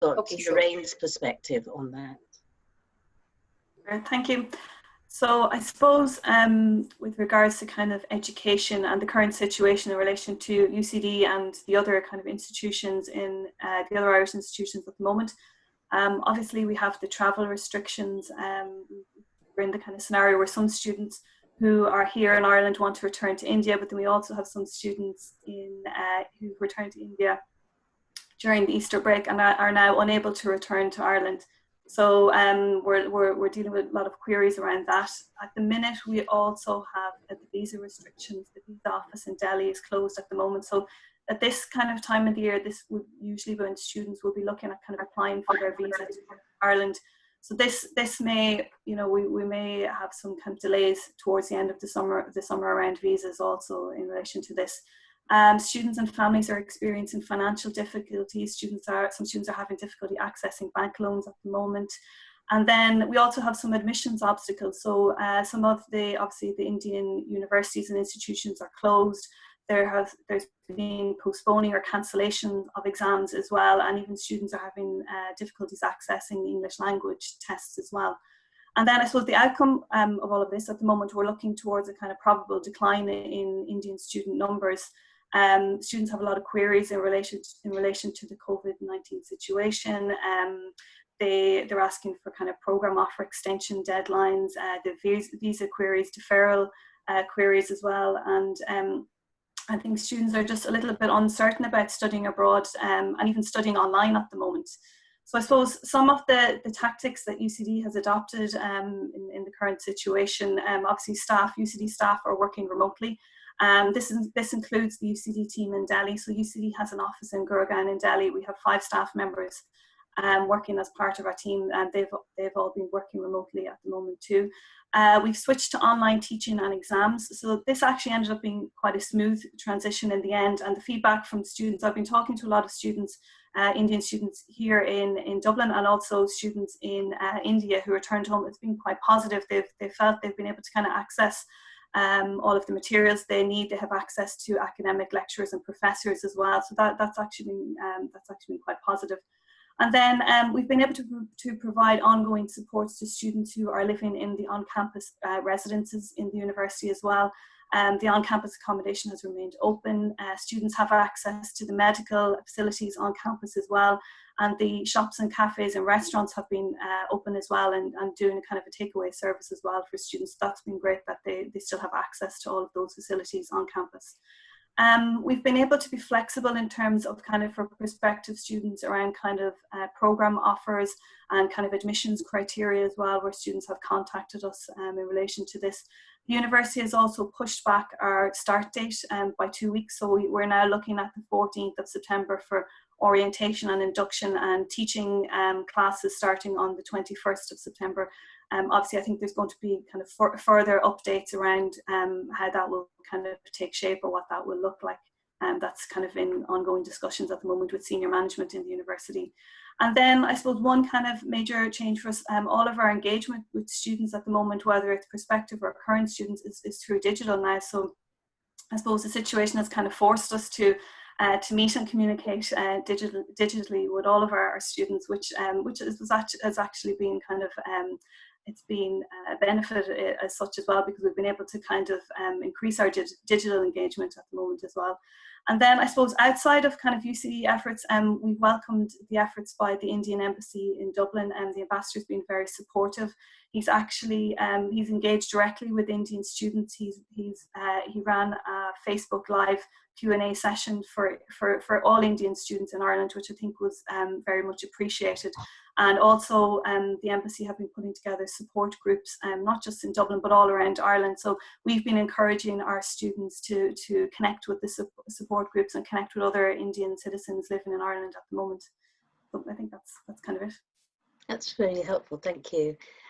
got Okay, sure. Lorraine's perspective on that. Thank you. So I suppose with regards to kind of education and the current situation in relation to UCD and the other kind of institutions in the other Irish institutions at the moment, obviously we have the travel restrictions. We're in the kind of scenario where some students who are here in Ireland want to return to India, but then we also have some students who returned to India during the Easter break and are now unable to return to Ireland. So we're dealing with a lot of queries around that. At the minute, we also have the visa restrictions. The visa office in Delhi is closed at the moment. So at this kind of time of the year, this would usually when students will be looking at kind of applying for their visa to Ireland. So this may, you know, we may have some kind of delays towards the end of the summer around visas also in relation to this. Students and families are experiencing financial difficulties. Some students are having difficulty accessing bank loans at the moment. And then we also have some admissions obstacles. So some of obviously the Indian universities and institutions are closed. There's been postponing or cancellation of exams as well. And even students are having difficulties accessing the English language tests as well. And then I suppose the outcome of all of this at the moment, we're looking towards a kind of probable decline in Indian student numbers. Students have a lot of queries in relation to the COVID-19 situation. They're asking for kind of program offer extension deadlines, the visa queries, deferral queries as well. And I think students are just a little bit uncertain about studying abroad and even studying online at the moment. So I suppose some of the tactics that UCD has adopted in the current situation, obviously UCD staff are working remotely. This includes the UCD team in Delhi. So UCD has an office in Gurgaon in Delhi. We have 5 staff members working as part of our team, and they've all been working remotely at the moment too. We've switched to online teaching and exams. So this actually ended up being quite a smooth transition in the end. And the feedback from students, I've been talking to a lot of students, Indian students here in Dublin, and also students in India who returned home. It's been quite positive. They've felt they've been able to kind of access all of the materials they need. They have access to academic lecturers and professors as well. So that's actually been quite positive. And then we've been able to provide ongoing supports to students who are living in the on-campus residences in the university as well. The on-campus accommodation has remained open. Students have access to the medical facilities on campus as well. And the shops and cafes and restaurants have been open as well and doing a kind of a takeaway service as well for students. That's been great that they still have access to all of those facilities on campus. We've been able to be flexible in terms of kind of for prospective students around kind of program offers and kind of admissions criteria as well, where students have contacted us in relation to this. The university has also pushed back our start date by 2 weeks. So we're now looking at the 14th of September for orientation and induction and teaching classes starting on the 21st of September. Obviously, I think there's going to be kind of further updates around how that will kind of take shape or what that will look like. That's kind of in ongoing discussions at the moment with senior management in the university. And then I suppose one kind of major change for us, all of our engagement with students at the moment, whether it's prospective or current students, is through digital now. So I suppose the situation has kind of forced us to meet and communicate digitally with all of our students, which has actually been kind of it's been a benefit as such as well, because we've been able to kind of increase our digital engagement at the moment as well. And then I suppose outside of kind of UCD efforts, we've welcomed the efforts by the Indian Embassy in Dublin, and the ambassador's been very supportive. He's actually he's engaged directly with Indian students. He ran a Facebook Live Q&A session for all Indian students in Ireland, which I think was very much appreciated. And also the embassy have been putting together support groups, not just in Dublin, but all around Ireland. So we've been encouraging our students to connect with the support groups and connect with other Indian citizens living in Ireland at the moment. So I think that's kind of it. That's really helpful, thank you.